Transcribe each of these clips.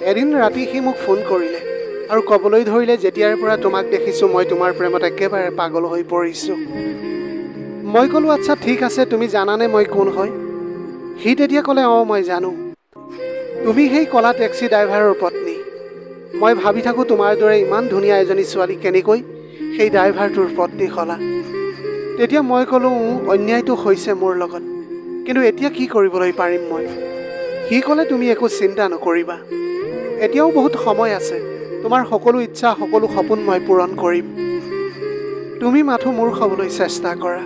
এদিন ৰাতি সি মোক ফোন কৰিলে আৰু ক'বলৈ ধৰিলে, যেতিয়াৰ পৰা তোমাক দেখিছোঁ মই তোমাৰ প্ৰেমত একেবাৰে পাগল হৈ পৰিছোঁ। মই ক'লোঁ, আচ্ছা ঠিক আছে, তুমি জানানে মই কোন হয়? সি তেতিয়া ক'লে, অঁ মই জানো, তুমি সেই ক'লা টেক্সি ড্ৰাইভাৰৰ পত্নী। মই ভাবি থাকোঁ তোমাৰ দৰে ইমান ধুনীয়া এজনী ছোৱালী কেনেকৈ সেই ড্ৰাইভাৰটোৰ পত্নী হ'লা। তেতিয়া মই ক'লোঁ, অন্যায়টো হৈছে মোৰ লগত, কিন্তু এতিয়া কি কৰিবলৈ পাৰিম মই? সি ক'লে, তুমি একো চিন্তা নকৰিবা, এতিয়াও বহুত সময় আছে, তোমাৰ সকলো ইচ্ছা সকলো সপোন মই পূৰণ কৰিম, তুমি মাথো মোৰ হ'বলৈ চেষ্টা কৰা।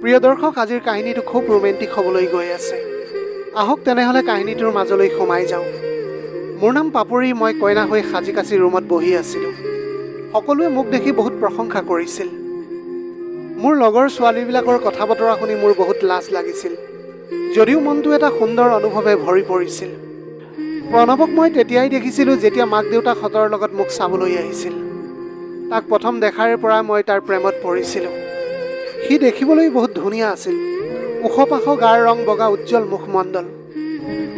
প্ৰিয় দৰ্শক, আজিৰ কাহিনীটো খুব ৰোমেণ্টিক হ'বলৈ গৈ আছে। আহক তেনেহ'লে কাহিনীটোৰ মাজলৈ সোমাই যাওঁ। মোৰ নাম পাপৰি, মই কইনা হৈ সাজি কাচি ৰুমত বহি আছিলোঁ। সকলোৱে মোক দেখি বহুত প্ৰশংসা কৰিছিল। মোৰ লগৰ ছোৱালীবিলাকৰ কথা বতৰা শুনি মোৰ বহুত লাজ লাগিছিল, যদিও মনটো এটা সুন্দৰ অনুভৱে ভৰি পৰিছিল। প্ৰণৱক মই তেতিয়াই দেখিছিলোঁ যেতিয়া মাক দেউতাকহঁতৰ লগত মোক চাবলৈ আহিছিল। তাক প্ৰথম দেখাৰে পৰা মই তাৰ প্ৰেমত পৰিছিলোঁ। সি দেখিবলৈ বহুত ধুনীয়া আছিল, ওখ পাখ, গাৰ ৰং বগা, উজ্জ্বল মুখমণ্ডল।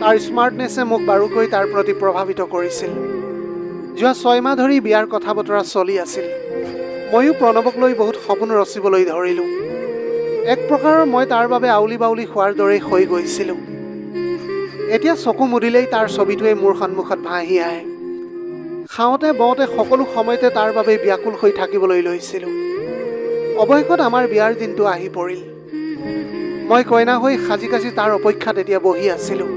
তাৰ স্মাৰ্টনেছে মোক বাৰুকৈ তাৰ প্ৰতি প্ৰভাৱিত কৰিছিল। যোৱা 6 মাহ ধৰি বিয়াৰ কথা বতৰা চলি আছিল। ময়ো প্ৰণৱক লৈ বহুত সপোন ৰচিবলৈ ধৰিলোঁ। এক প্ৰকাৰৰ মই তাৰ বাবে আউলি বাউলি হোৱাৰ দৰেই হৈ গৈছিলোঁ। এতিয়া চকু মুদিলেই তাৰ ছবিটোৱে মোৰ সন্মুখত ভাহি আহে। খাওঁতে বওঁতে সকলো সময়তে তাৰ বাবে ব্যাকুল হৈ থাকিবলৈ লৈছিলোঁ। অৱশেষত আমাৰ বিয়াৰ দিনটো আহি পৰিল। মই কইনা হৈ সাজি কাচি তাৰ অপেক্ষাত এতিয়া বহি আছিলোঁ।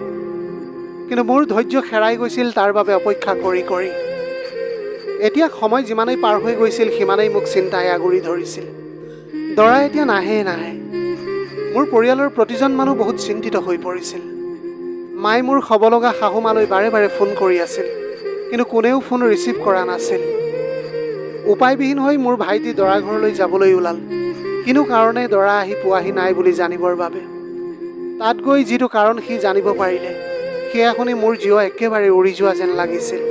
কিন্তু মোৰ ধৈৰ্য হেৰাই গৈছিল তাৰ বাবে অপেক্ষা কৰি কৰি। এতিয়া সময় যিমানেই পাৰ হৈ গৈছিল সিমানেই মোক চিন্তাই আগুৰি ধৰিছিল। দৰা এতিয়া নাহে। মোৰ পৰিয়ালৰ প্ৰতিজন মানুহ বহুত চিন্তিত হৈ পৰিছিল। মায়ে মোৰ হ'ব লগা শাহুমালৈ বাৰে বাৰে ফোন কৰি আছিল, কিন্তু কোনেও ফোন ৰিচিভ কৰা নাছিল। উপায়বিহীন হৈ মোৰ ভাইটি দৰা ঘৰলৈ যাবলৈ ওলাল, কিনো কাৰণে দৰা আহি পোৱাহি নাই বুলি জানিবৰ বাবে। তাত গৈ যিটো কাৰণ সি জানিব পাৰিলে, সেয়া শুনি মোৰ জীৱ একেবাৰে উৰি যোৱা যেন লাগিছিল।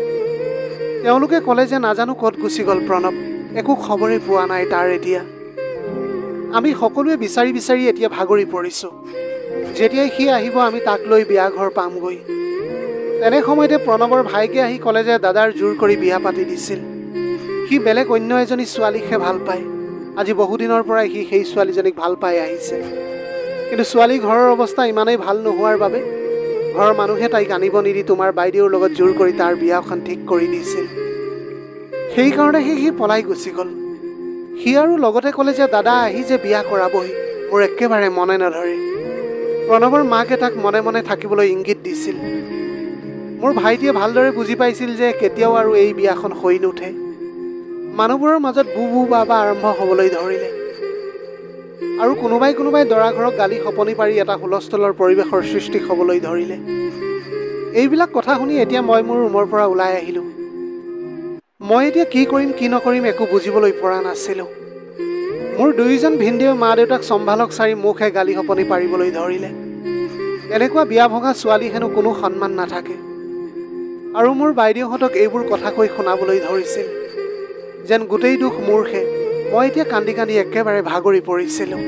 তেওঁলোকে ক'লে যে নাজানো ক'ত গুচি গ'ল প্ৰণৱ, একো খবৰেই পোৱা নাই তাৰ এতিয়া। আমি সকলোৱে বিচাৰি বিচাৰি এতিয়া ভাগৰি পৰিছোঁ। যেতিয়াই সি আহিব আমি তাক লৈ বিয়া ঘৰ পামগৈ। তেনে সময়তে প্ৰণৱৰ ভাইকে আহি ক'লে যে দাদাৰ জোৰ কৰি বিয়া পাতি দিছিল। সি বেলেগ অন্য এজনী ছোৱালীকহে ভাল পায়। আজি বহুদিনৰ পৰাই সি সেই ছোৱালীজনীক ভাল পাই আহিছে। কিন্তু ছোৱালী ঘৰৰ অৱস্থা ইমানেই ভাল নোহোৱাৰ বাবে ঘৰৰ মানুহে তাইক আনিব নিদি তোমাৰ বাইদেউৰ লগত জোৰ কৰি তাৰ বিয়াখন ঠিক কৰি দিছিল। সেইকাৰণে সি পলাই গুচি গ'ল। সি আৰু লগতে ক'লে যে দাদা আহি যে বিয়া কৰাবহি, মোৰ একেবাৰে মনে নধৰে। প্ৰণৱৰ মাকে তাক মনে মনে থাকিবলৈ ইংগিত দিছিল। মোৰ ভাইটিয়ে ভালদৰে বুজি পাইছিল যে কেতিয়াও আৰু এই বিয়াখন হৈ নুঠে। মানুহবোৰৰ মাজত বু বু বা আৰম্ভ হ'বলৈ ধৰিলে আৰু কোনোবাই দৰা ঘৰক গালি সপনি পাৰি এটা হুলস্থলৰ পৰিৱেশৰ সৃষ্টি হ'বলৈ ধৰিলে। এইবিলাক কথা শুনি এতিয়া মই মোৰ ৰুমৰ পৰা ওলাই আহিলোঁ। মই এতিয়া কি কৰিম কি নকৰিম একো বুজিবলৈ পৰা নাছিলোঁ। মোৰ দুয়োজন ভিনদেউ মা দেউতাক চম্ভালক চাৰি মুখে গালি সপনি পাৰিবলৈ ধৰিলে। এনেকুৱা বিয়া ভঙা ছোৱালী হেনো কোনো সন্মান নাথাকে। আৰু মোৰ বাইদেউহঁতক এইবোৰ কথা কৈ শুনাবলৈ ধৰিছিল যেন গোটেই দুখ মোৰহে। মই এতিয়া কান্দি কান্দি একেবাৰে ভাগৰি পৰিছিলোঁ।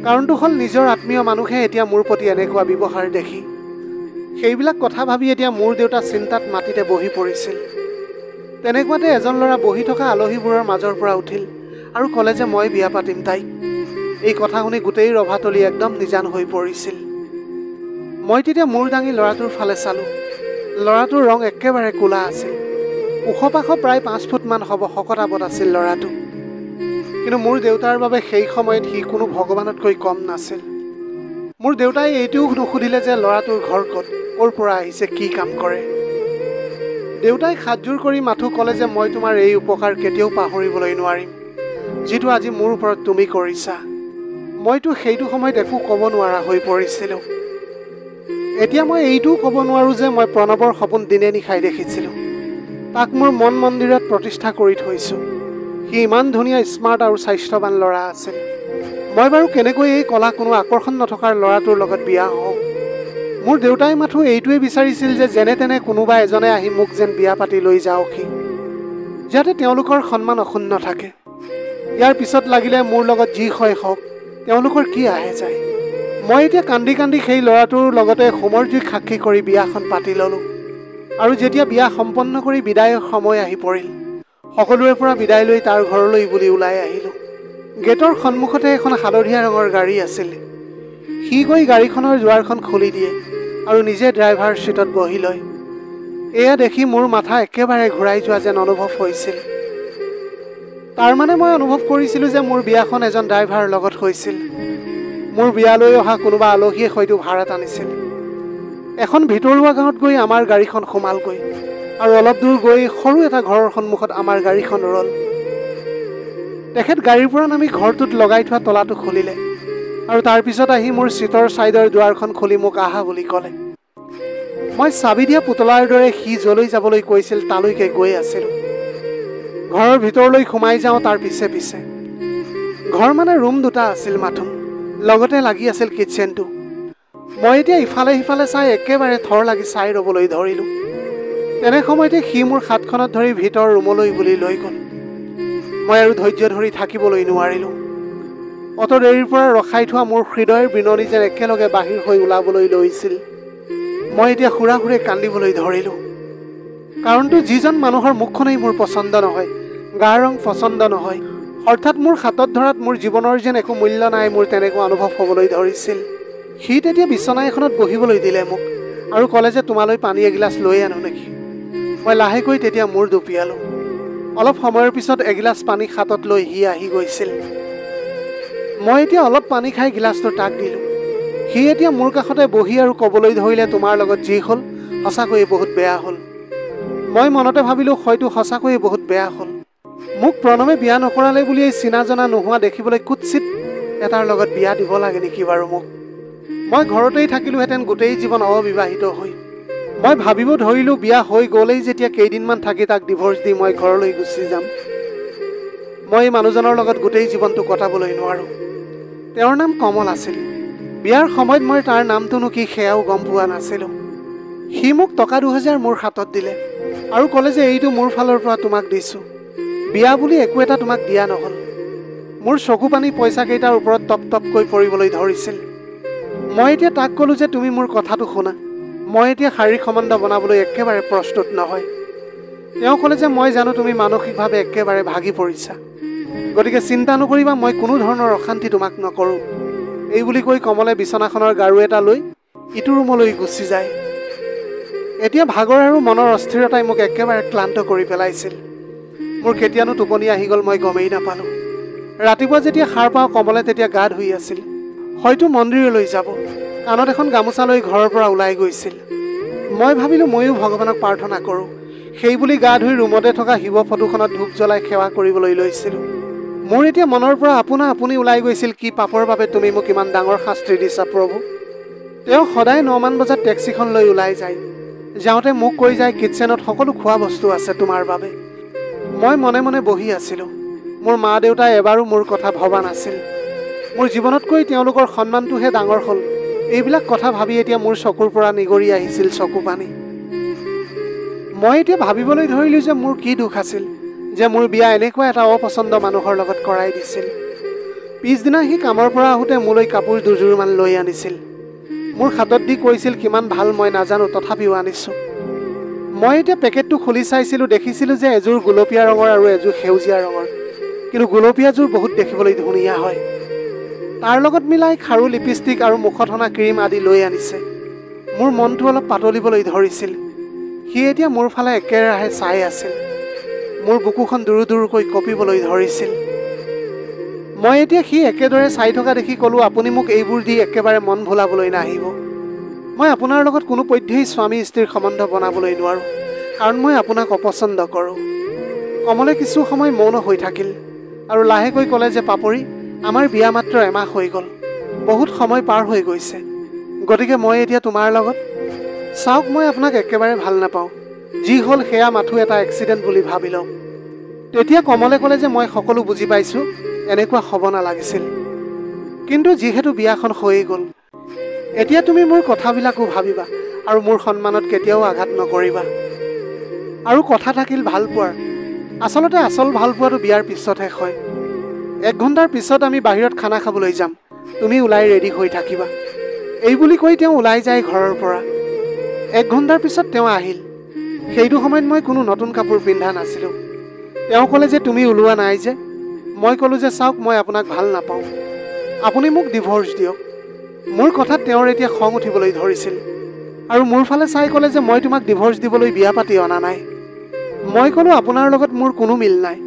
কাৰণটো হ'ল নিজৰ আত্মীয় মানুহে এতিয়া মোৰ প্ৰতি এনেকুৱা ব্যৱহাৰ দেখি। সেইবিলাক কথা ভাবি এতিয়া মোৰ দেউতা চিন্তাত মাটিতে বহি পৰিছিল। তেনেকুৱাতে এজন ল'ৰা বহি থকা আলহীবোৰৰ মাজৰ পৰা উঠিল আৰু ক'লে যে মই বিয়া পাতিম তাইক। এই কথা শুনি গোটেই ৰভাতলি একদম নিজান হৈ পৰিছিল। মই তেতিয়া মূৰ দাঙি ল'ৰাটোৰ ফালে চালোঁ। ল'ৰাটোৰ ৰং একেবাৰে ক'লা আছিল। ওখ পাখ প্ৰায় 5 ফুটমান হ'ব, শকতাবত আছিল ল'ৰাটো। কিন্তু মোৰ দেউতাৰ বাবে সেই সময়ত সি কোনো ভগৱানতকৈ কম নাছিল। মোৰ দেউতাই এইটোও নুসুধিলে যে ল'ৰাটোৰ ঘৰ ক'ত, ক'ৰ পৰা আহিছে, কি কাম কৰে। দেউতাই হাতযোৰ কৰি মাথো ক'লে যে মই তোমাৰ এই উপকাৰ কেতিয়াও পাহৰিবলৈ নোৱাৰিম, যিটো আজি মোৰ ওপৰত তুমি কৰিছা। মইতো সেইটো সময়ত একো ক'ব নোৱাৰা হৈ পৰিছিলোঁ। এতিয়া মই এইটোও ক'ব নোৱাৰোঁ যে মই প্ৰণৱৰ সপোন দিনে নিশাই দেখিছিলোঁ। তাক মোৰ মন মন্দিৰত প্ৰতিষ্ঠা কৰি থৈছোঁ। সি ইমান ধুনীয়া, স্মাৰ্ট আৰু স্বাস্থ্যৱান ল'ৰা আছিল। মই বাৰু কেনেকৈ এই কলা কোনো আকৰ্ষণ নথকাৰ ল'ৰাটোৰ লগত বিয়া হওঁ। মোৰ দেউতাই মাথো এইটোৱে বিচাৰিছিল যে যেনে তেনে কোনোবা এজনে আহি মোক যেন বিয়া পাতি লৈ যাওকহি, যাতে তেওঁলোকৰ সন্মান অক্ষুণ্ণ থাকে। ইয়াৰ পিছত লাগিলে মোৰ লগত যি হয় হওক, তেওঁলোকৰ কি আহে যায়। মই এতিয়া কান্দি কান্দি সেই ল'ৰাটোৰ লগতে হোমৰ জুইক সাক্ষী কৰি বিয়াখন পাতি ল'লোঁ। আৰু যেতিয়া বিয়া সম্পন্ন কৰি বিদায়ৰ সময় আহি পৰিল, সকলোৰে পৰা বিদায় লৈ তাৰ ঘৰলৈ বুলি ওলাই আহিলোঁ। গেটৰ সন্মুখতে এখন হালধীয়া ৰঙৰ গাড়ী আছিল। সি গৈ গাড়ীখনৰ দুৱাৰখন খুলি দিয়ে আৰু নিজে ড্ৰাইভাৰ ছিটত বহি লয়। এয়া দেখি মোৰ মাথা একেবাৰে ঘূৰাই যোৱা যেন অনুভৱ হৈছিল। তাৰমানে মই অনুভৱ কৰিছিলোঁ যে মোৰ বিয়াখন এজন ড্ৰাইভাৰৰ লগত হৈছিল। মোৰ বিয়ালৈ অহা কোনোবা আলহীয়ে হয়তো ভাড়াত আনিছিল। এখন ভিতৰুৱা গাঁৱত গৈ আমাৰ গাড়ীখন সোমালগৈ আৰু অলপ দূৰ গৈ সৰু এটা ঘৰৰ সন্মুখত আমাৰ গাড়ীখন ৰ'ল। তেখেত গাড়ীৰ পৰা নামি ঘৰটোত লগাই থোৱা তলাটো খুলিলে আৰু তাৰপিছত আহি মোৰ ছিটৰ ছাইডৰ দুৱাৰখন খুলি মোক আহা বুলি ক'লে। মই চাবি দিয়া পুতলাৰ দৰে সি যলৈ যাবলৈ কৈছিল তালৈকে গৈ আছিলোঁ। ঘৰৰ ভিতৰলৈ সোমাই যাওঁ তাৰ পিছে পিছে। ঘৰ মানে ৰুম দুটা আছিল মাথোন, লগতে লাগি আছিল কিটচেনটো। মই এতিয়া ইফালে সিফালে চাই একেবাৰে থৰ লাগি চাই ৰ'বলৈ ধৰিলোঁ। তেনে সময়তে সি মোৰ হাতখনত ধৰি ভিতৰ ৰুমলৈ বুলি লৈ গ'ল। মই আৰু ধৈৰ্য ধৰি থাকিবলৈ নোৱাৰিলোঁ। অত দেৰিৰ পৰা ৰখাই থোৱা মোৰ হৃদয়ৰ বিননি যেন একেলগে বাহিৰ হৈ ওলাবলৈ লৈছিল। মই এতিয়া সুৰা সুৰে কান্দিবলৈ ধৰিলোঁ। কাৰণটো যিজন মানুহৰ মুখখনেই মোৰ পচন্দ নহয়, গাৰ ৰং পচন্দ নহয়, অৰ্থাৎ মোৰ হাতত ধৰাত মোৰ জীৱনৰ যেন একো মূল্য নাই, মোৰ তেনেকুৱা অনুভৱ হ'বলৈ ধৰিছিল। সি তেতিয়া বিচনা এখনত বহিবলৈ দিলে মোক আৰু ক'লে যে তোমালৈ পানী এগিলাচ লৈ আনো নেকি। মই লাহেকৈ তেতিয়া মূৰ দুপিয়ালোঁ। অলপ সময়ৰ পিছত এগিলাচ পানী হাতত লৈ সি আহি গৈছিল। মই এতিয়া অলপ পানী খাই গিলাচটো তাক দিলোঁ। সি এতিয়া মোৰ কাষতে বহি আৰু ক'বলৈ ধৰিলে, তোমাৰ লগত যি হ'ল সঁচাকৈয়ে বহুত বেয়া হ'ল। মই মনতে ভাবিলোঁ হয়তো সঁচাকৈয়ে বহুত বেয়া হ'ল। মোক প্ৰণৱে বিয়া নকৰালে বুলিয়েই চিনা জনা নোহোৱা দেখিবলৈ কুৎসিত এটাৰ লগত বিয়া দিব লাগে নেকি বাৰু মোক। মই ঘৰতেই থাকিলোহেঁতেন গোটেই জীৱন অবিবাহিত হৈ। মই ভাবিব ধৰিলোঁ বিয়া হৈ গ'লেই যেতিয়া কেইদিনমান থাকি তাক ডিভ'ৰ্চ দি মই ঘৰলৈ গুচি যাম। মই এই মানুহজনৰ লগত গোটেই জীৱনটো কটাবলৈ নোৱাৰোঁ। তেওঁৰ নাম কমল আছিল। বিয়াৰ সময়ত মই তাৰ নামটোনো কি সেয়াও গম পোৱা নাছিলোঁ। সি মোক টকা 2000 মোৰ হাতত দিলে আৰু ক'লে যে এইটো মোৰ ফালৰ পৰা তোমাক দিছোঁ, বিয়া বুলি একো এটা তোমাক দিয়া নহ'ল। মোৰ চকু পানী পইচাকেইটাৰ ওপৰত টপ টপকৈ পৰিবলৈ ধৰিছিল। মই এতিয়া তাক ক'লোঁ যে তুমি মোৰ কথাটো শুনা, মই এতিয়া শাৰীৰিক সম্বন্ধ বনাবলৈ একেবাৰে প্ৰস্তুত নহয়। তেওঁ ক'লে যে মই জানো তুমি মানসিকভাৱে একেবাৰে ভাগি পৰিছা, গতিকে চিন্তা নকৰিবা, মই কোনো ধৰণৰ অশান্তি তোমাক নকৰোঁ। এই বুলি কৈ কমলে বিচনাখনৰ গাৰু এটা লৈ ইটো ৰুমলৈ গুচি যায়। এতিয়া ভাগৰ আৰু মনৰ অস্থিৰতাই মোক একেবাৰে ক্লান্ত কৰি পেলাইছিল। মোৰ কেতিয়ানো টোপনি আহি গ'ল মই গমেই নাপালোঁ। ৰাতিপুৱা যেতিয়া সাৰ পাওঁ কমলে তেতিয়া গা ধুই আছিল, হয়তো মন্দিৰলৈ যাব। কাণত এখন গামোচা লৈ ঘৰৰ পৰা ওলাই গৈছিল। মই ভাবিলোঁ ময়ো ভগৱানক প্ৰাৰ্থনা কৰোঁ। সেই বুলি গা ধুই ৰুমতে থকা শিৱ ফটোখনত ধূপ জ্বলাই সেৱা কৰিবলৈ লৈছিলোঁ। মোৰ এতিয়া মনৰ পৰা আপোনা আপুনি ওলাই গৈছিল, কি পাপৰ বাবে তুমি মোক ইমান ডাঙৰ শাস্তি দিছা প্ৰভু। তেওঁ সদায় 9 মান বজাত টেক্সিখন লৈ ওলাই যায়। যাওঁতে মোক কৈ যায় কিটচেনত সকলো খোৱা বস্তু আছে তোমাৰ বাবে। মই মনে মনে বহি আছিলোঁ। মোৰ মা দেউতাই এবাৰো মোৰ কথা ভবা নাছিল। মোৰ জীৱনতকৈ তেওঁলোকৰ সন্মানটোহে ডাঙৰ হ'ল। এইবিলাক কথা ভাবি এতিয়া মোৰ চকুৰ পৰা নিগৰি আহিছিল চকু পানী। মই এতিয়া ভাবিবলৈ ধৰিলোঁ যে মোৰ কি দুখ আছিল যে মোৰ বিয়া এনেকুৱা এটা অপচন্দ মানুহৰ লগত কৰাই দিছিল। পিছদিনা সি কামৰ পৰা আহোঁতে মোলৈ কাপোৰ 2যোৰমান লৈ আনিছিল। মোৰ হাতত দি কৈছিল কিমান ভাল মই নাজানো, তথাপিও আনিছোঁ। মই এতিয়া পেকেটটো খুলি চাইছিলোঁ, দেখিছিলোঁ যে এযোৰ গুলপীয়া ৰঙৰ আৰু এযোৰ সেউজীয়া ৰঙৰ, কিন্তু গুলপীয়াযোৰ বহুত দেখিবলৈ ধুনীয়া হয়। তাৰ লগত মিলাই খাৰু, লিপষ্টিক আৰু মুখত সনা ক্ৰীম আদি লৈ আনিছে। মোৰ মনটো অলপ পাতলিবলৈ ধৰিছিল। সি এতিয়া মোৰ ফালে একেৰাহে চাই আছিল। মোৰ বুকুখন দুৰু দুৰুকৈ কঁপিবলৈ ধৰিছিল। মই এতিয়া সি একেদৰে চাই থকা দেখি ক'লোঁ, আপুনি মোক এইবোৰ দি একেবাৰে মন ভুলাবলৈ নাহিব। মই আপোনাৰ লগত কোনো পধ্যেই স্বামী স্ত্ৰীৰ সম্বন্ধ বনাবলৈ নোৱাৰোঁ, কাৰণ মই আপোনাক অপচন্দ কৰোঁ। কমলে কিছু সময় মৌন হৈ থাকিল আৰু লাহেকৈ ক'লে যে পাপৰি, আমাৰ বিয়া মাত্ৰ এমাহ হৈ গ'ল, বহুত সময় পাৰ হৈ গৈছে, গতিকে মই এতিয়া তোমাৰ লগত। চাওক, মই আপোনাক একেবাৰে ভাল নাপাওঁ। যি হ'ল সেয়া মাথো এটা এক্সিডেণ্ট বুলি ভাবি লওক। তেতিয়া কমলে ক'লে যে মই সকলো বুজি পাইছোঁ, এনেকুৱা হ'ব নালাগিছিল, কিন্তু যিহেতু বিয়াখন হৈয়ে গ'ল, এতিয়া তুমি মোৰ কথাবিলাকো ভাবিবা আৰু মোৰ সন্মানত কেতিয়াও আঘাত নকৰিবা। আৰু কথা থাকিল ভাল পোৱাৰ। আচলতে আচল ভাল পোৱাটো বিয়াৰ পিছতহে হয়। 1 ঘণ্টাৰ পিছত আমি বাহিৰত খানা খাবলৈ যাম, তুমি ওলাই ৰেডি হৈ থাকিবা। এই বুলি কৈ তেওঁ ওলাই যায় ঘৰৰ পৰা। 1 ঘণ্টাৰ পিছত তেওঁ আহিল। সেইটো সময়ত মই কোনো নতুন কাপোৰ পিন্ধা নাছিলোঁ। তেওঁ ক'লে যে তুমি ওলোৱা নাই যে। মই ক'লোঁ যে চাওক মই আপোনাক ভাল নাপাওঁ, আপুনি মোক ডিভ'ৰ্চ দিয়ক। মোৰ কথাত তেওঁৰ এতিয়া খং উঠিবলৈ ধৰিছিল আৰু মোৰ ফালে চাই ক'লে যে মই তোমাক ডিভ'ৰ্চ দিবলৈ বিয়া পাতি অনা নাই। মই ক'লোঁ আপোনাৰ লগত মোৰ কোনো মিল নাই।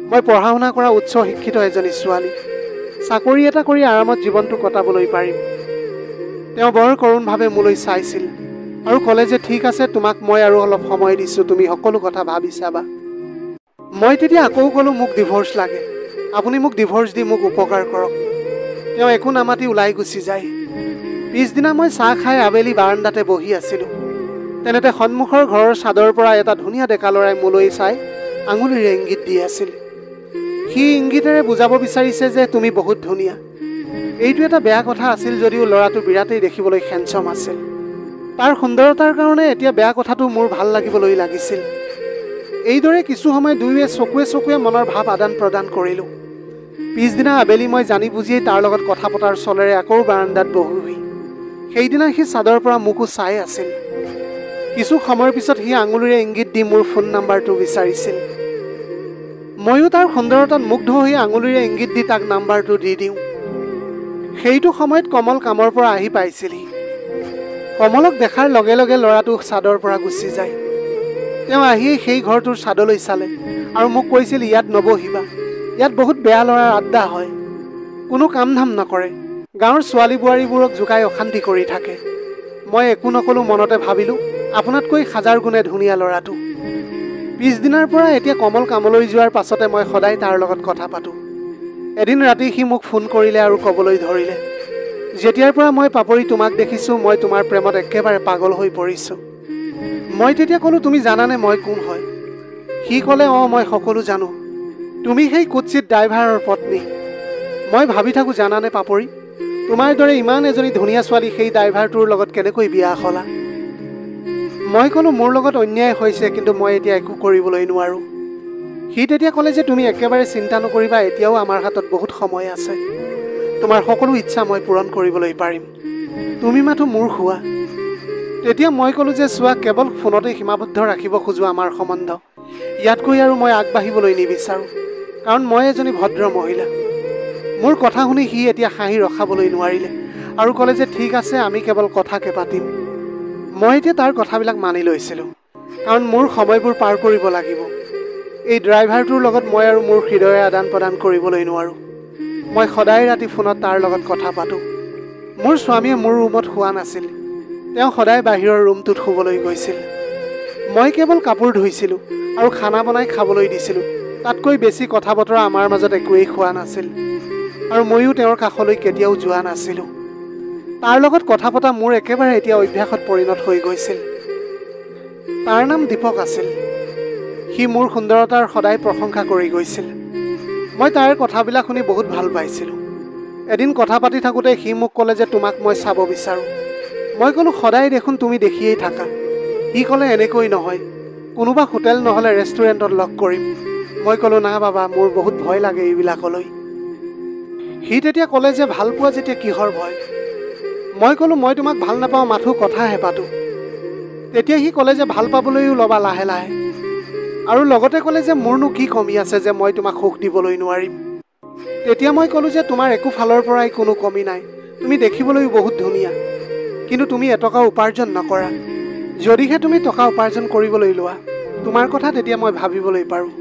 মই পঢ়া শুনা কৰা উচ্চ শিক্ষিত এজনী ছোৱালী, চাকৰি এটা কৰি আৰামত জীৱনটো কটাবলৈ পাৰিম। তেওঁ বৰ কৰুণভাৱে মোলৈ চাইছিল আৰু ক'লে যে ঠিক আছে, তোমাক মই আৰু অলপ সময় দিছোঁ, তুমি সকলো কথা ভাবি চাবা। মই তেতিয়া আকৌ ক'লোঁ মোক ডিভ'ৰ্চ লাগে, আপুনি মোক ডিভ'ৰ্চ দি মোক উপকাৰ কৰক। তেওঁ একো নামাতি ওলাই গুচি যায়। পিছদিনা মই চাহ খাই আবেলি বাৰাণ্ডাতে বহি আছিলোঁ। তেনেতে সন্মুখৰ ঘৰৰ ছাদৰ পৰা এটা ধুনীয়া ডেকা ল'ৰাই মোলৈ চাই আঙুলিৰে ইংগিত দি আছিল। সি ইংগিতেৰে বুজাব বিচাৰিছে যে তুমি বহুত ধুনীয়া। এইটো এটা বেয়া কথা আছিল যদিও ল'ৰাটো বিৰাটেই দেখিবলৈ হেণ্ডছম আছিল। তাৰ সুন্দৰতাৰ কাৰণে এতিয়া বেয়া কথাটো মোৰ ভাল লাগিবলৈ লাগিছিল। এইদৰে কিছু সময় দুয়োৱে চকুৱে মনৰ ভাৱ আদান প্ৰদান কৰিলোঁ। পিছদিনা আবেলি মই জানি বুজিয়েই তাৰ লগত কথা পতাৰ চলেৰে আকৌ বাৰাণ্ডাত বহোহি। সেইদিনা সি ছাদৰ পৰা মোকো চাই আছিল। কিছু সময়ৰ পিছত সি আঙুলিৰে ইংগিত দি মোৰ ফোন নাম্বাৰটো বিচাৰিছিল। ময়ো তাৰ সুন্দৰতাত মুগ্ধ হৈ আঙুলিৰে ইংগিত দি তাক নাম্বাৰটো দি দিওঁ। সেইটো সময়ত কমল কামৰ পৰা আহি পাইছিলহি। কমলক দেখাৰ লগে লগে ল'ৰাটো ছাদৰ পৰা গুচি যায়। তেওঁ আহিয়েই সেই ঘৰটোৰ ছাদলৈ চালে আৰু মোক কৈছিল ইয়াত নবহিবা, ইয়াত বহুত বেয়া ল'ৰাৰ আড্ডা হয়, কোনো কাম ধাম নকৰে, গাঁৱৰ ছোৱালী বোৱাৰীবোৰক জোকাই অশান্তি কৰি থাকে। মই একো নকলোঁ, মনতে ভাবিলোঁ আপোনাতকৈ হাজাৰ গুণে ধুনীয়া ল'ৰাটো। পিছদিনাৰ পৰা এতিয়া কমল কামলৈ যোৱাৰ পাছতে মই সদায় তাৰ লগত কথা পাতোঁ। এদিন ৰাতি সি মোক ফোন কৰিলে আৰু ক'বলৈ ধৰিলে, যেতিয়াৰ পৰা মই পাপৰি তোমাক দেখিছোঁ মই তোমাৰ প্ৰেমত একেবাৰে পাগল হৈ পৰিছোঁ। মই তেতিয়া ক'লোঁ তুমি জানানে মই কোন হয়? সি ক'লে অঁ মই সকলো জানো, তুমি সেই কুৎসিত ড্ৰাইভাৰৰ পত্নী। মই ভাবি থাকোঁ জানানে পাপৰি, তোমাৰ দৰে ইমান এজনী ধুনীয়া ছোৱালী সেই ড্ৰাইভাৰটোৰ লগত কেনেকৈ বিয়া হ'লা? মই ক'লোঁ মোৰ লগত অন্যায় হৈছে, কিন্তু মই এতিয়া একো কৰিবলৈ নোৱাৰোঁ। সি তেতিয়া ক'লে যে তুমি একেবাৰে চিন্তা নকৰিবা, এতিয়াও আমাৰ হাতত বহুত সময় আছে, তোমাৰ সকলো ইচ্ছা মই পূৰণ কৰিবলৈ পাৰিম, তুমি মাথো মোৰ হোৱা। তেতিয়া মই ক'লোঁ যে চোৱা, কেৱল ফোনতেই সীমাবদ্ধ ৰাখিব খোজোঁ আমাৰ সম্বন্ধ, ইয়াতকৈ আৰু মই আগবাঢ়িবলৈ নিবিচাৰোঁ, কাৰণ মই এজনী ভদ্ৰ মহিলা। মোৰ কথা শুনি সি এতিয়া হাঁহি ৰখাবলৈ নোৱাৰিলে আৰু ক'লে যে ঠিক আছে, আমি কেৱল কথাকে পাতিম। মই এতিয়া তাৰ কথাবিলাক মানি লৈছিলোঁ, কাৰণ মোৰ সময়বোৰ পাৰ কৰিব লাগিব। এই ড্ৰাইভাৰটোৰ লগত মই আৰু মোৰ হৃদয়ৰ আদান প্ৰদান কৰিবলৈ নোৱাৰোঁ। মই সদায় ৰাতি ফোনত তাৰ লগত কথা পাতোঁ। মোৰ স্বামীয়ে মোৰ ৰুমত শোৱা নাছিল, তেওঁ সদায় বাহিৰৰ ৰুমটোত শুবলৈ গৈছিল। মই কেৱল কাপোৰ ধুইছিলোঁ আৰু খানা বনাই খাবলৈ দিছিলোঁ, তাতকৈ বেছি কথা বতৰা আমাৰ মাজত একোৱেই হোৱা নাছিল আৰু ময়ো তেওঁৰ কাষলৈ কেতিয়াও যোৱা নাছিলোঁ। তাৰ লগত কথা পতা মোৰ একেবাৰে এতিয়া অভ্যাসত পৰিণত হৈ গৈছিল। তাৰ নাম দীপক আছিল। সি মোৰ সুন্দৰতাৰ সদায় প্ৰশংসা কৰি গৈছিল। মই তাৰ কথাবিলাক শুনি বহুত ভাল পাইছিলোঁ। এদিন কথা পাতি থাকোঁতে সি মোক ক'লে যে তোমাক মই চাব বিচাৰোঁ। মই ক'লোঁ সদায় দেখোন তুমি দেখিয়েই থাকা। সি ক'লে এনেকৈ নহয়, কোনোবা হোটেল নহ'লে ৰেষ্টুৰেণ্টত লগ কৰিম। মই ক'লোঁ না বাবা, মোৰ বহুত ভয় লাগে এইবিলাকলৈ। সি তেতিয়া ক'লে যে ভাল পোৱা যেতিয়া কিহৰ ভয়? মই ক'লোঁ মই তোমাক ভাল নাপাওঁ, মাথো কথাহে পাতোঁ। তেতিয়া সি ক'লে যে ভাল পাবলৈও ল'বা লাহে লাহে, আৰু লগতে ক'লে যে মোৰনো কি কমি আছে যে মই তোমাক সুখ দিবলৈ নোৱাৰিম। তেতিয়া মই ক'লোঁ যে তোমাৰ একো ফালৰ পৰাই কোনো কমি নাই, তুমি দেখিবলৈও বহুত ধুনীয়া, কিন্তু তুমি এটকা উপাৰ্জন নকৰা। যদিহে তুমি টকা উপাৰ্জন কৰিবলৈ লোৱা, তোমাৰ কথা তেতিয়া মই ভাবিবলৈ পাৰোঁ,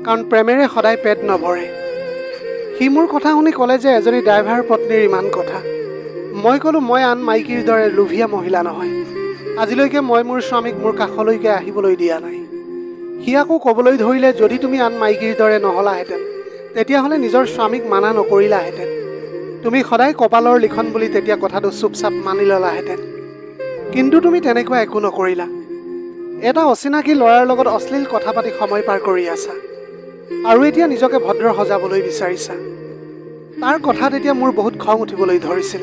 কাৰণ প্ৰেমেৰে সদায় পেট নভৰে। সি মোৰ কথা শুনি ক'লে যে এজনী ড্ৰাইভাৰ পত্নীৰ ইমান কথা। মই ক'লোঁ মই আন মাইকীৰ দৰে লোভীয়া মহিলা নহয়, আজিলৈকে মই মোৰ স্বামীক মোৰ কাষলৈকে আহিবলৈ দিয়া নাই। সি আকৌ ক'বলৈ ধৰিলে যদি তুমি আন মাইকীৰ দৰে নহ'লাহেঁতেন, তেতিয়াহ'লে নিজৰ স্বামীক মানা নকৰিলাহেঁতেন, তুমি সদায় কপালৰ লিখন বুলি তেতিয়া কথাটো চুপচাপ মানি ল'লাহেঁতেন, কিন্তু তুমি তেনেকুৱা একো নকৰিলা। এটা অচিনাকি ল'ৰাৰ লগত অশ্লীল কথা পাতি সময় পাৰ কৰি আছা আৰু এতিয়া নিজকে ভদ্ৰ সজাবলৈ বিচাৰিছা। তাৰ কথাত এতিয়া মোৰ বহুত খং উঠিবলৈ ধৰিছিল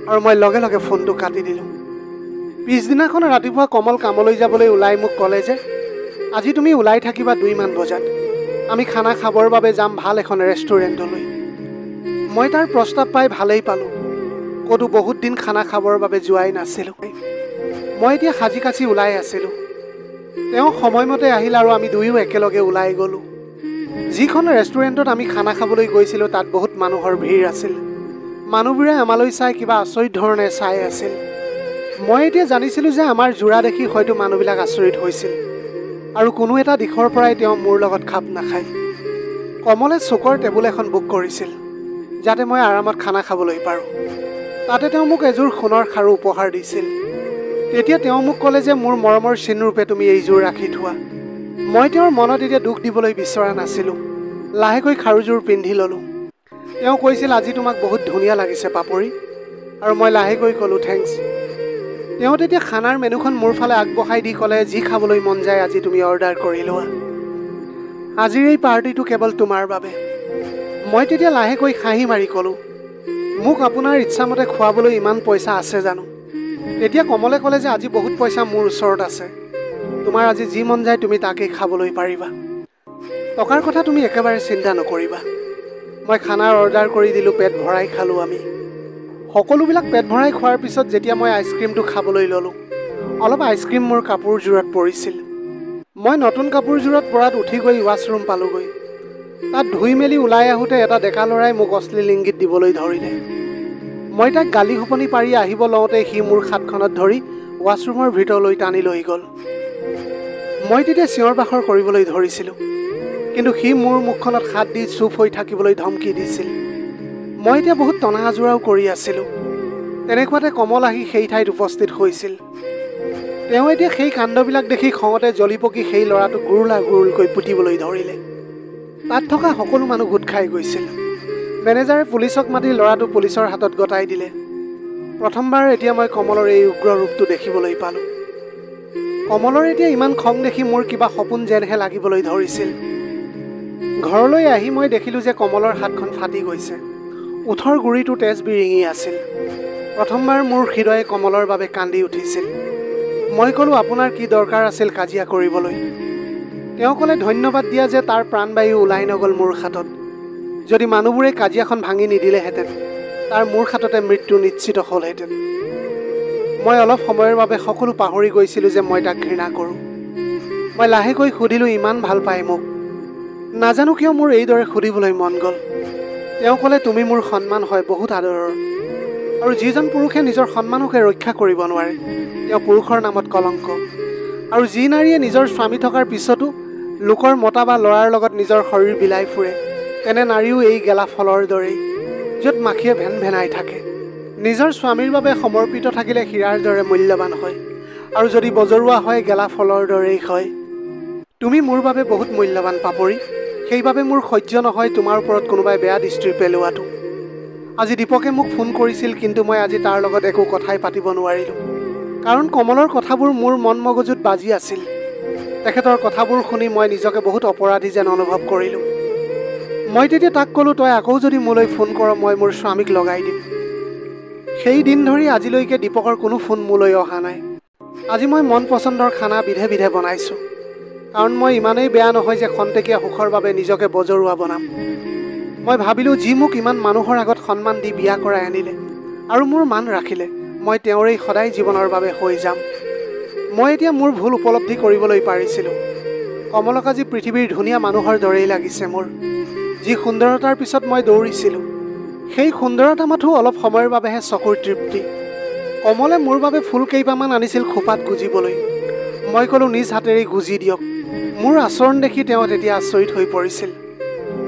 আৰু মই লগে লগে ফোনটো কাটি দিলোঁ। পিছদিনাখন ৰাতিপুৱা কমল কামলৈ যাবলৈ ওলাই মোক ক'লে যে আজি তুমি ওলাই থাকিবা 2 মান বজাত, আমি খানা খাবৰ বাবে যাম ভাল এখন ৰেষ্টুৰেণ্টলৈ। মই তাৰ প্ৰস্তাৱ পাই ভালেই পালোঁ, ক'তো বহুত দিন খানা খাবৰ বাবে যোৱাই নাছিলোঁ। মই এতিয়া সাজি কাচি ওলাই আছিলোঁ। তেওঁ সময়মতে আহিল আৰু আমি দুয়ো একেলগে ওলাই গ'লোঁ। যিখন ৰেষ্টুৰেণ্টত আমি খানা খাবলৈ গৈছিলোঁ তাত বহুত মানুহৰ ভিৰ আছিল। মানুহবোৰে আমালৈ চাই কিবা আচৰিত ধৰণে চাই আছিল। মই এতিয়া জানিছিলোঁ যে আমাৰ জোৰা দেখি হয়তো মানুহবিলাক আচৰিত হৈছিল আৰু কোনো এটা দিশৰ পৰাই তেওঁ মোৰ লগত খাপ নাখায়। কমলে চুকৰ টেবুল এখন বুক কৰিছিল যাতে মই আৰামত খানা খাবলৈ পাৰোঁ। তাতে তেওঁ মোক এযোৰ সোণৰ খাৰু উপহাৰ দিছিল। তেতিয়া তেওঁ মোক ক'লে যে মোৰ মৰমৰ চিনৰূপে তুমি এইযোৰ ৰাখি থোৱা। মই তেওঁৰ মনত এতিয়া দুখ দিবলৈ বিচৰা নাছিলোঁ। লাহেকৈ খাৰুযোৰ পিন্ধি ল'লোঁ। তেওঁ কৈছিল, আজি তোমাক বহুত ধুনীয়া লাগিছে পাপৰি। আৰু মই লাহেকৈ ক'লোঁ, থেংকছ। তেওঁ তেতিয়া খানাৰ মেনুখন মোৰ ফালে আগবঢ়াই দি ক'লে, যি খাবলৈ মন যায় আজি তুমি অৰ্ডাৰ কৰি লোৱা। আজিৰ এই পাৰ্টিটো কেৱল তোমাৰ বাবে। মই তেতিয়া লাহেকৈ হাঁহি মাৰি ক'লোঁ, মোক আপোনাৰ ইচ্ছামতে খুৱাবলৈ ইমান পইচা আছে জানো? তেতিয়া কমলে ক'লে যে আজি বহুত পইচা মোৰ ওচৰত আছে। তোমাৰ আজি যি মন যায় তুমি তাকেই খাবলৈ পাৰিবা। টকাৰ কথা তুমি একেবাৰে চিন্তা নকৰিবা। মই খানাৰ অৰ্ডাৰ কৰি দিলোঁ। পেট ভৰাই খালোঁ আমি। সকলোবিলাক পেট ভৰাই খোৱাৰ পিছত যেতিয়া মই আইচক্ৰীমটো খাবলৈ ল'লোঁ, অলপ আইচক্ৰীম মোৰ কাপোৰযোৰত পৰিছিল। মই নতুন কাপোৰযোৰত পৰাত উঠি গৈ ৱাছৰুম পালোঁগৈ। তাত ধুই মেলি ওলাই আহোঁতে এটা ডেকা ল'ৰাই মোক অশ্লীল ইংগিত দিবলৈ ধৰিলে। মই তাক গালি শপনি পাৰি আহিব লওঁতে সি মোৰ হাতখনত ধৰি ৱাছৰুমৰ ভিতৰলৈ টানি লৈ গ'ল। মই তেতিয়া চিঞৰ বাখৰ কৰিবলৈ ধৰিছিলোঁ, কিন্তু সি মোৰ মুখখনত হাত দি চুপ হৈ থাকিবলৈ ধমকি দিছিল। মই এতিয়া বহুত টনা আজোৰাও কৰি আছিলোঁ। তেনেকুৱাতে কমল আহি সেই ঠাইত উপস্থিত হৈছিল। তেওঁ এতিয়া সেই কাণ্ডবিলাক দেখি খঙতে জ্বলি পকি সেই ল'ৰাটোক গুৰুলা গুৰুলকৈ পুতিবলৈ ধৰিলে। তাত থকা সকলো মানুহ গোট খাই গৈছিল। মেনেজাৰে পুলিচক মাতি ল'ৰাটো পুলিচৰ হাতত গতাই দিলে। প্ৰথমবাৰ এতিয়া মই কমলৰ এই উগ্ৰ ৰূপটো দেখিবলৈ পালোঁ। কমলৰ এতিয়া ইমান খং দেখি মোৰ কিবা সপোন যেনহে লাগিবলৈ ধৰিছিল। ঘৰলৈ আহি মই দেখিলোঁ যে কমলৰ হাতখন ফাটি গৈছে। ওঠৰ গুৰিটো তেজ বিৰিঙি আছিল। প্ৰথমবাৰ মোৰ হৃদয়ে কমলৰ বাবে কান্দি উঠিছিল। মই ক'লোঁ, আপোনাৰ কি দৰকাৰ আছিল কাজিয়া কৰিবলৈ? তেওঁ ক'লে, ধন্যবাদ দিয়া যে তাৰ প্ৰাণবায়ু ওলাই নগ'ল মোৰ হাতত। যদি মানুহবোৰে কাজিয়াখন ভাঙি নিদিলেহেঁতেন তাৰ মোৰ হাততে মৃত্যু নিশ্চিত হ'লহেঁতেন। মই অলপ সময়ৰ বাবে সকলো পাহৰি গৈছিলোঁ যে মই তাক ঘৃণা কৰোঁ। মই লাহেকৈ সুধিলোঁ, ইমান ভাল পায় মোক? নাজানো কিয় মোৰ এইদৰে সুধিবলৈ মন গ'ল। তেওঁ ক'লে, তুমি মোৰ সন্মান হয়, বহুত আদৰৰ। আৰু যিজন পুৰুষে নিজৰ সন্মানকে ৰক্ষা কৰিব নোৱাৰে তেওঁ পুৰুষৰ নামত কলংক। আৰু যি নাৰীয়ে নিজৰ স্বামী থকাৰ পিছতো লোকৰ মতা বা ল'ৰাৰ লগত নিজৰ শৰীৰ বিলাই ফুৰে তেনে নাৰীও এই গেলা ফলৰ দৰেই, য'ত মাখিয়ে ভেন ভেনাই থাকে। নিজৰ স্বামীৰ বাবে সমৰ্পিত থাকিলে হীৰাৰ দৰে মূল্যৱান হয়, আৰু যদি বজৰুৱা হয় গেলা ফলৰ দৰেই হয়। তুমি মোৰ বাবে বহুত মূল্যৱান পাপৰি। সেইবাবে মোৰ সহ্য নহয় তোমাৰ ওপৰত কোনোবাই বেয়া দৃষ্টি পেলোৱাটো। আজি দীপকে মোক ফোন কৰিছিল, কিন্তু মই আজি তাৰ লগত একো কথাই পাতিব নোৱাৰিলোঁ। কাৰণ কমলৰ কথাবোৰ মোৰ মন মগজুত বাজি আছিল। তেখেতৰ কথাবোৰ শুনি মই নিজকে বহুত অপৰাধী যেন অনুভৱ কৰিলোঁ। মই তেতিয়া তাক ক'লোঁ, তই আকৌ যদি মোলৈ ফোন কৰ মই মোৰ স্বামীক লগাই দিম। সেই দিন ধৰি আজিলৈকে দীপকৰ কোনো ফোন মোলৈ অহা নাই। আজি মই মন পচন্দৰ খানা বিধে বিধে বনাইছোঁ, কাৰণ মই ইমানেই বেয়া নহয় যে খন্তেকীয়া সুখৰ বাবে নিজকে বজৰুৱা বনাম। মই ভাবিলোঁ, যি মোক ইমান মানুহৰ আগত সন্মান দি বিয়া কৰাই আনিলে আৰু মোৰ মান ৰাখিলে, মই তেওঁৰেই সদায় জীৱনৰ বাবে হৈ যাম। মই এতিয়া মোৰ ভুল উপলব্ধি কৰিবলৈ পাৰিছিলোঁ। কমলক আজি পৃথিৱীৰ ধুনীয়া মানুহৰ দৰেই লাগিছে মোৰ। যি সুন্দৰতাৰ পিছত মই দৌৰিছিলোঁ, সেই সুন্দৰতা মাথো অলপ সময়ৰ বাবেহে চকুৰ তৃপ্তি। কমলে মোৰ বাবে ফুল কেইপামান আনিছিল খোপাত গুজিবলৈ। মই ক'লোঁ, নিজ হাতেৰেই গুজি দিয়ক। মোৰ আচৰণ দেখি তেওঁ তেতিয়া আচৰিত হৈ পৰিছিল।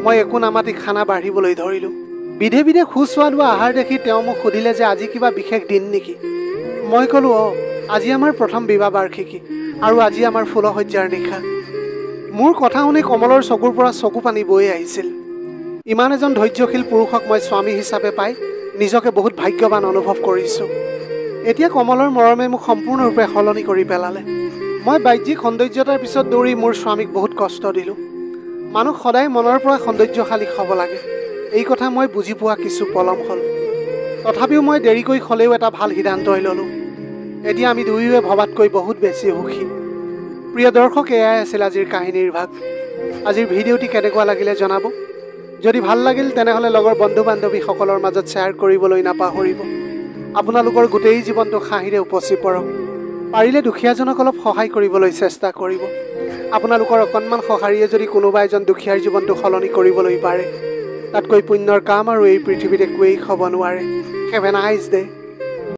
মই একো নামাতি খানা বাঢ়িবলৈ ধৰিলোঁ। বিধে বিধে সুস্বাদু আহাৰ দেখি তেওঁ মোক সুধিলে যে আজি কিবা বিশেষ দিন নেকি? মই ক'লোঁ, আজি আমাৰ প্ৰথম বিবাহ বাৰ্ষিকী আৰু আজি আমাৰ ফুলসজ্জাৰ নিশা। মোৰ কথা শুনি কমলৰ চকুৰ পৰা চকু পানী বৈ আহিছিল। ইমান এজন ধৈৰ্যশীল পুৰুষক মই স্বামী হিচাপে পাই নিজকে বহুত ভাগ্যৱান অনুভৱ কৰিছোঁ। এতিয়া কমলৰ মৰমে মোক সম্পূৰ্ণৰূপে সলনি কৰি পেলালে। মই বাহ্যিক সৌন্দৰ্যতাৰ পিছত দৌৰি মোৰ স্বামীক বহুত কষ্ট দিলোঁ। মানুহ সদায় মনৰ পৰা সৌন্দৰ্যশালী হ'ব লাগে, এই কথা মই বুজি পোৱা কিছু পলম হ'ল। তথাপিও মই দেৰিকৈ হ'লেও এটা ভাল সিদ্ধান্তই ল'লোঁ। এতিয়া আমি দুয়োৱে ভবাতকৈ বহুত বেছি সুখী। প্ৰিয় দৰ্শক, এয়াই আছিল আজিৰ কাহিনীৰ ভাগ। আজিৰ ভিডিঅ'টি কেনেকুৱা লাগিলে জনাব। যদি ভাল লাগিল তেনেহ'লে লগৰ বন্ধু বান্ধৱীসকলৰ মাজত শ্বেয়াৰ কৰিবলৈ নাপাহৰিব। আপোনালোকৰ গোটেই জীৱনটো হাঁহিৰে উপচি পৰক। পাৰিলে দুখীয়াজনক অলপ সহায় কৰিবলৈ চেষ্টা কৰিব। আপোনালোকৰ অকণমান সঁহাৰিয়ে যদি কোনোবা এজন দুখীয়াৰ জীৱনটো সলনি কৰিবলৈ পাৰে, তাতকৈ পুণ্যৰ কাম আৰু এই পৃথিৱীত একোৱেই হ'ব নোৱাৰে। Have a nice day.